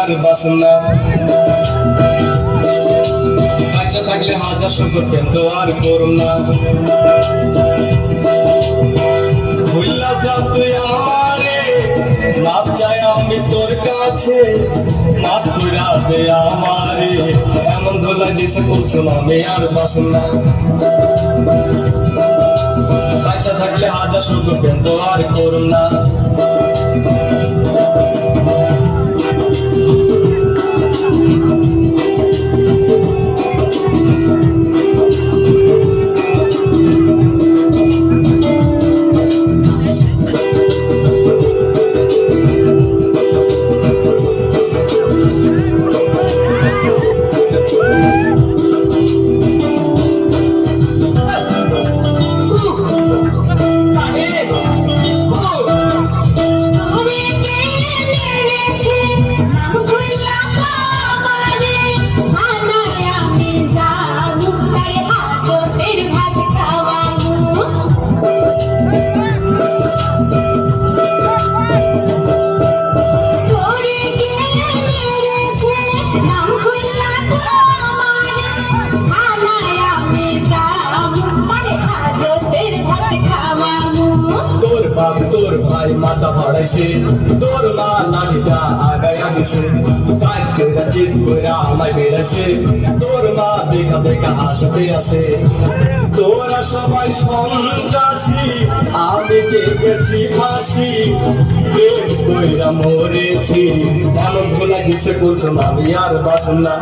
আর বাসনা বাচ্চা থাকলে হাজার শুকর কিন্তু আর করুম না ভুইলা যা তুই আমারে মাপ চাই আমি তোর কাছে মাপ কইরা দে আমারে এমন ধোলা দিছে বলছুম আমি আর বাসনা বাচ্চা থাকলে হাজার শুকর কিন্তু আর করুম না তোর ভাই মাথা ফাড়াইছে তোর মা লাঠিটা আগায়া দিছে কাইতেরা চিত কইরা আমায় বেড়াইছে তোর মা দেখা দেখা হাসতে আছে তোরা সবাই সন্ত্রাসী আমি যে গেছি ফাঁসি প্রেম কইরা মরেছি এমন ভোলা গেছে বলছো আমি আর বাসন না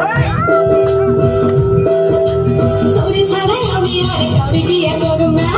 তোরে ছাড়াই আমি আর কাউরে বিয়ে করব না